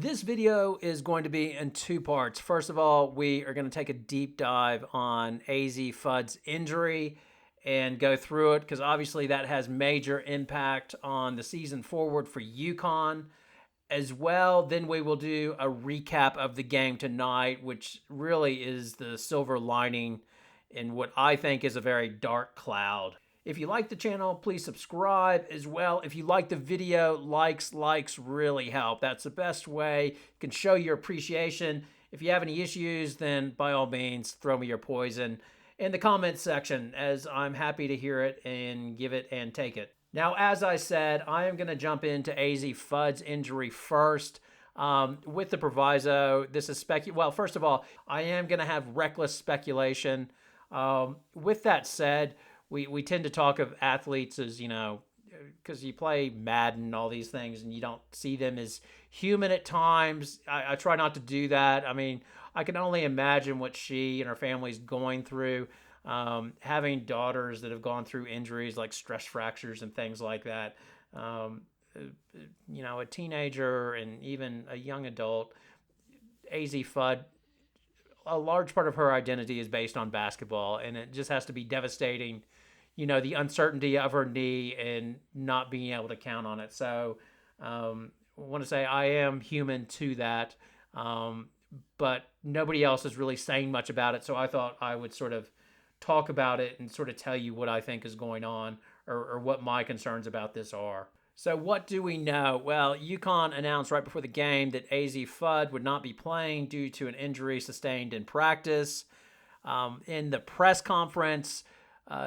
This video is going to be in two parts. First of all, we are going to take a deep dive on Azzi Fudd's injury and go through it because obviously that has major impact on the season forward for UConn as well. Then we will do a recap of the game tonight, which really is the silver lining in what I think is a very dark cloud. If you like the channel, please subscribe as well. If you like the video, likes really help. That's the best way you can show your appreciation. If you have any issues, then by all means, throw me your poison in the comments section, as I'm happy to hear it and give it and take it. Now, as I said, I am going to jump into Azzi Fudd's injury first. With the proviso, this is well, first of all, I am going to have reckless speculation. With that said, we tend to talk of athletes as, because you play Madden and all these things and you don't see them as human at times. I try not to do that. I mean, I can only imagine what she and her family's going through, having daughters that have gone through injuries like stress fractures and things like that. A teenager and even a young adult, Azzi Fudd, a large part of her identity is based on basketball, and it just has to be devastating, the uncertainty of her knee and not being able to count on it. So I want to say I am human to that, but nobody else is really saying much about it. So I thought I would sort of talk about it and sort of tell you what I think is going on or what my concerns about this are. So what do we know? Well, UConn announced right before the game that Azzi Fudd would not be playing due to an injury sustained in practice. In the press conference,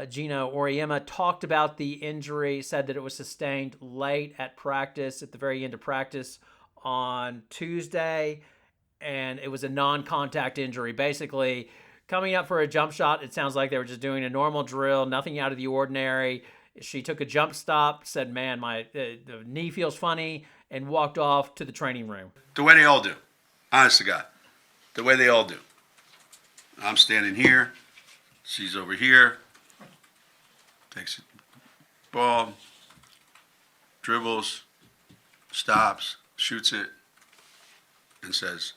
Gino Auriemma talked about the injury, said that it was sustained late at practice, at the very end of practice on Tuesday, and it was a non-contact injury. Basically, coming up for a jump shot, it sounds like they were just doing a normal drill, nothing out of the ordinary. She took a jump stop, said, man, the knee feels funny, and walked off to the training room. The way they all do. Honest to God. The way they all do. I'm standing here. She's over here. Takes the ball. Dribbles. Stops. Shoots it. And says,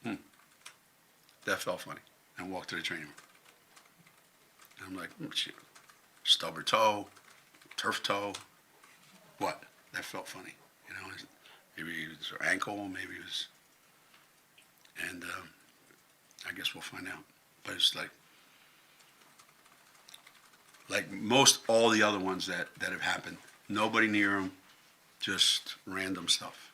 that felt funny. And walked to the training room. And I'm like, shit. Stub her toe, turf toe, what? That felt funny, Maybe it was her ankle, maybe it was, and I guess we'll find out. But it's like most all the other ones that have happened. Nobody near them, just random stuff.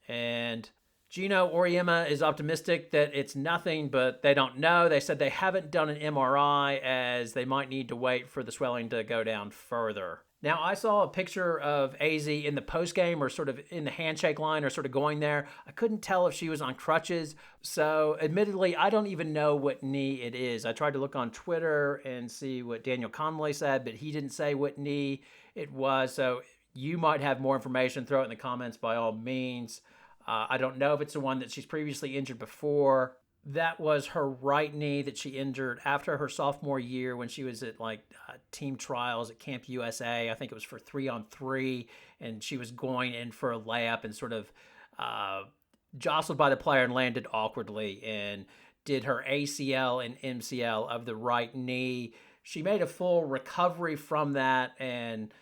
And Gino Auriemma is optimistic that it's nothing, but they don't know. They said they haven't done an MRI as they might need to wait for the swelling to go down further. Now, I saw a picture of Azzi in the postgame or sort of in the handshake line or sort of going there. I couldn't tell if she was on crutches. So admittedly, I don't even know what knee it is. I tried to look on Twitter and see what Daniel Conley said, but he didn't say what knee it was. So you might have more information. Throw it in the comments by all means. I don't know if it's the one that she's previously injured before. That was her right knee that she injured after her sophomore year when she was at team trials at Camp USA. I think it was for 3-on-3, and she was going in for a layup and sort of jostled by the player and landed awkwardly and did her ACL and MCL of the right knee. She made a full recovery from that and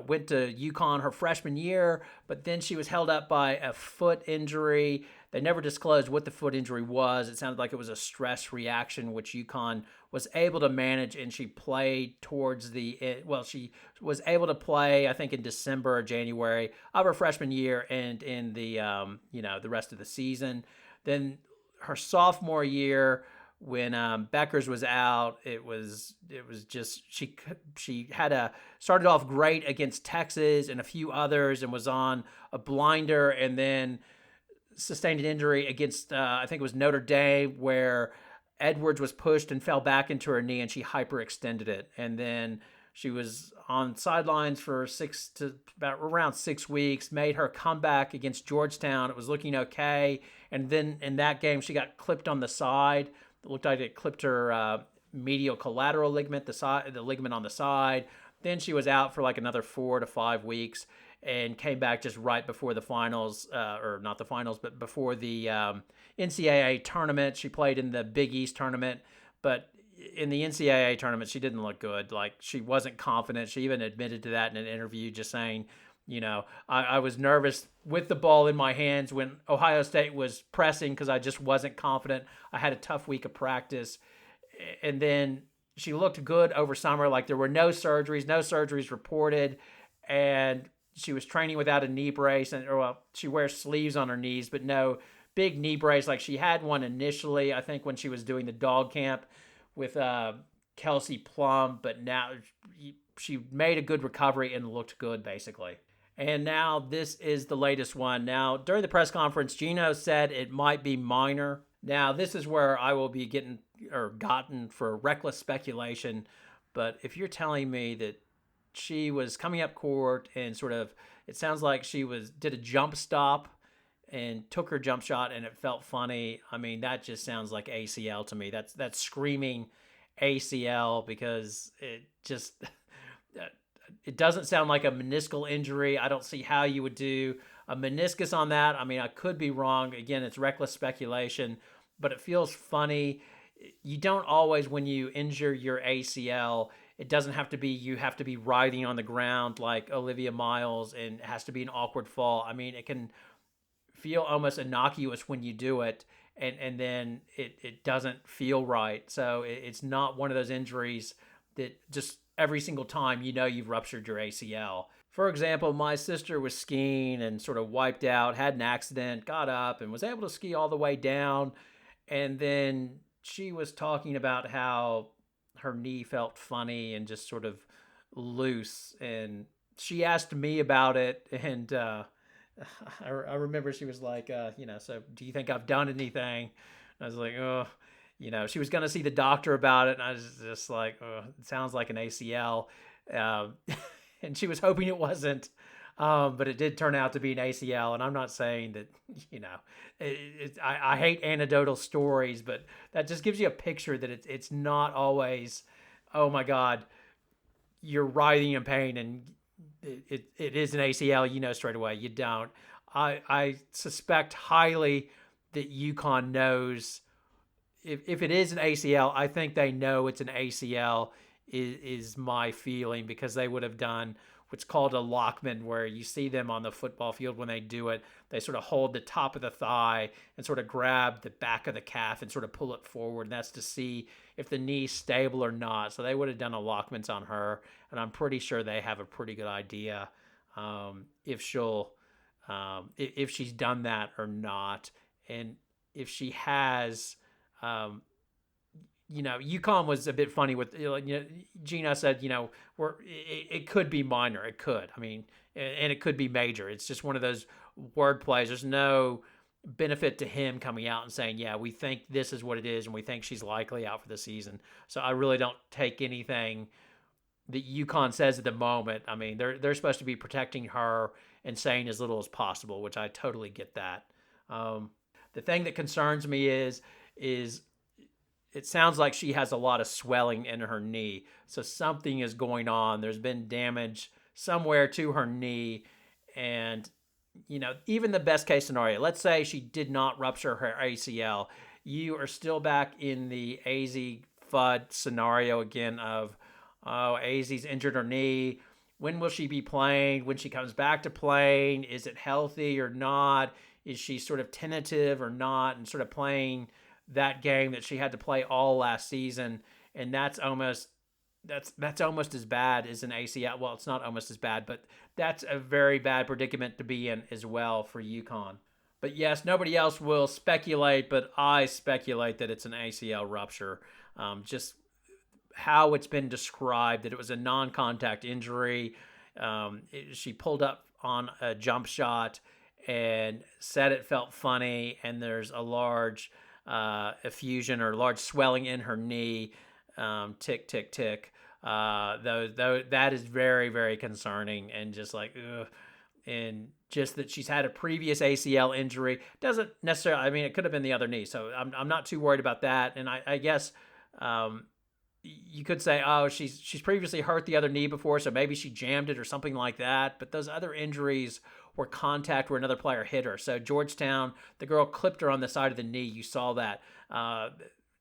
went to UConn her freshman year, but then she was held up by a foot injury. They never disclosed what the foot injury was. It sounded like it was a stress reaction, which UConn was able to manage, and she played towards she was able to play, I think, in December or January of her freshman year and in the, the rest of the season. Then her sophomore year, when Beckers was out, it was just she started off great against Texas and a few others and was on a blinder, and then sustained an injury against I think it was Notre Dame where Edwards was pushed and fell back into her knee and she hyperextended it, and then she was on sidelines for around 6 weeks. Made her comeback against Georgetown. It was looking okay, and then in that game she got clipped on the side. It looked like it clipped her medial collateral ligament, the ligament on the side. Then she was out for another 4 to 5 weeks. and came back just right before the finals, or not the finals, but before the NCAA tournament. She played in the Big East tournament, but in the NCAA tournament, she didn't look good. Like, she wasn't confident. She even admitted to that in an interview, just saying, I was nervous with the ball in my hands when Ohio State was pressing because I just wasn't confident. I had a tough week of practice. And then she looked good over summer. Like, there were no surgeries reported. And she was training without a knee brace. And, she wears sleeves on her knees, but no big knee brace. Like, she had one initially, I think, when she was doing the dog camp with Kelsey Plum. But now she made a good recovery and looked good, basically. And now this is the latest one. Now, during the press conference, Gino said it might be minor. Now, this is where I will be gotten for reckless speculation. But if you're telling me that she was coming up court and sort of, it sounds like she did a jump stop and took her jump shot and it felt funny. I mean, that just sounds like ACL to me. That's screaming ACL, because it doesn't sound like a meniscal injury. I don't see how you would do a meniscus on that. I mean, I could be wrong. Again, it's reckless speculation, but it feels funny. You don't always, when you injure your ACL, it doesn't have to be, you have to be writhing on the ground like Olivia Miles and it has to be an awkward fall. I mean, it can feel almost innocuous when you do it, and then it doesn't feel right. So it's not one of those injuries that just every single time you've ruptured your ACL. For example, my sister was skiing and sort of wiped out, had an accident, got up and was able to ski all the way down. And then she was talking about how her knee felt funny and just sort of loose. And she asked me about it. And I remember she was like, so do you think I've done anything? I was like, oh. She was going to see the doctor about it, and I was just like, oh, it sounds like an ACL. And she was hoping it wasn't, but it did turn out to be an ACL. And I'm not saying that, I hate anecdotal stories, but that just gives you a picture that it's not always, oh my God, you're writhing in pain and it is an ACL, straight away. You don't. I suspect highly that UConn knows. If it is an ACL, I think they know it's an ACL, is my feeling, because they would have done what's called a Lockman, where you see them on the football field when they do it. They sort of hold the top of the thigh and sort of grab the back of the calf and sort of pull it forward. And that's to see if the knee's stable or not. So they would have done a Lockman's on her, and I'm pretty sure they have a pretty good idea if she's done that or not. And if she has, UConn was a bit funny with, Gino said, it could be minor. It could. I mean, and it could be major. It's just one of those word plays. There's no benefit to him coming out and saying, yeah, we think this is what it is and we think she's likely out for the season. So I really don't take anything that UConn says at the moment. I mean, they're supposed to be protecting her and saying as little as possible, which I totally get that. The thing that concerns me is it sounds like she has a lot of swelling in her knee. So something is going on. There's been damage somewhere to her knee. And, even the best case scenario, let's say she did not rupture her ACL. You are still back in the Azzi Fudd scenario again of, Azzi's injured her knee. When will she be playing? When she comes back to playing, is it healthy or not? Is she sort of tentative or not? And sort of playing that game that she had to play all last season. And that's almost as bad as an ACL. Well, it's not almost as bad, but that's a very bad predicament to be in as well for UConn. But yes, nobody else will speculate, but I speculate that it's an ACL rupture. Just how it's been described, that it was a non-contact injury. She pulled up on a jump shot and said it felt funny, and there's a large effusion or large swelling in her knee. Tick, tick, tick. Though that is very, very concerning, and just like, ugh. And just that she's had a previous ACL injury doesn't necessarily, I mean, it could have been the other knee. So I'm not too worried about that. And I guess you could say, oh, she's previously hurt the other knee before, so maybe she jammed it or something like that. But those other injuries were contact where another player hit her. So Georgetown, the girl clipped her on the side of the knee. You saw that.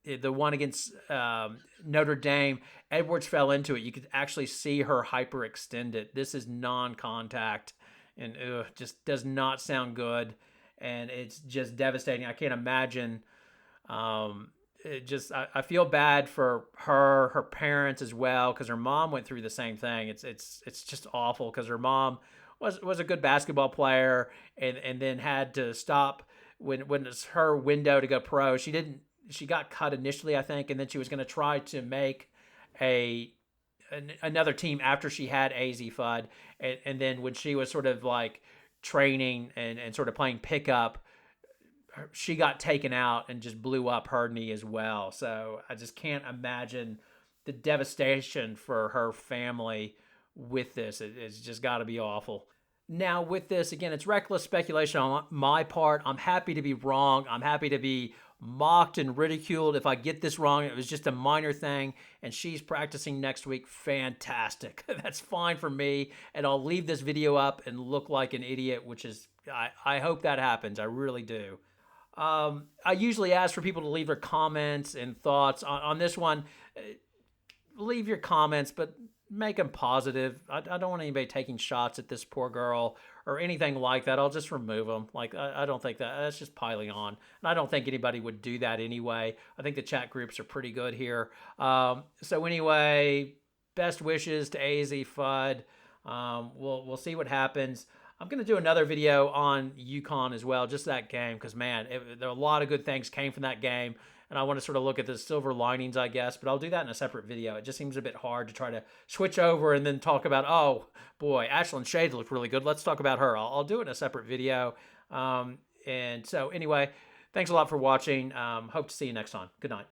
The one against Notre Dame, Edwards fell into it. You could actually see her hyperextend it. This is non-contact, and just does not sound good, and it's just devastating. I can't imagine. It just I feel bad for her parents as well, because her mom went through the same thing. It's just awful, because her mom was a good basketball player, and then had to stop when it's her window to go pro. She got cut initially, I think, and then she was going to try to make a another team after she had Azzi Fudd, and then when she was sort of like training and sort of playing pickup, she got taken out and just blew up her knee as well. So I just can't imagine the devastation for her family with this. It's just got to be awful. Now, with this, again, it's reckless speculation on my part. I'm happy to be wrong. I'm happy to be mocked and ridiculed. If I get this wrong, it was just a minor thing, and she's practicing next week. Fantastic. That's fine for me, and I'll leave this video up and look like an idiot, which is, I hope that happens. I really do. I usually ask for people to leave their comments and thoughts on this one. Leave your comments, but make them positive. I don't want anybody taking shots at this poor girl or anything like that. I'll just remove them. Like, I don't think that's just piling on. And I don't think anybody would do that anyway. I think the chat groups are pretty good here. So anyway, best wishes to Azzi Fudd. We'll see what happens. I'm going to do another video on UConn as well, just that game, because, man, there are a lot of good things came from that game, and I want to sort of look at the silver linings, I guess, but I'll do that in a separate video. It just seems a bit hard to try to switch over and then talk about, oh, boy, Ashlyn Shade looked really good. Let's talk about her. I'll do it in a separate video. And so, anyway, thanks a lot for watching. Hope to see you next time. Good night.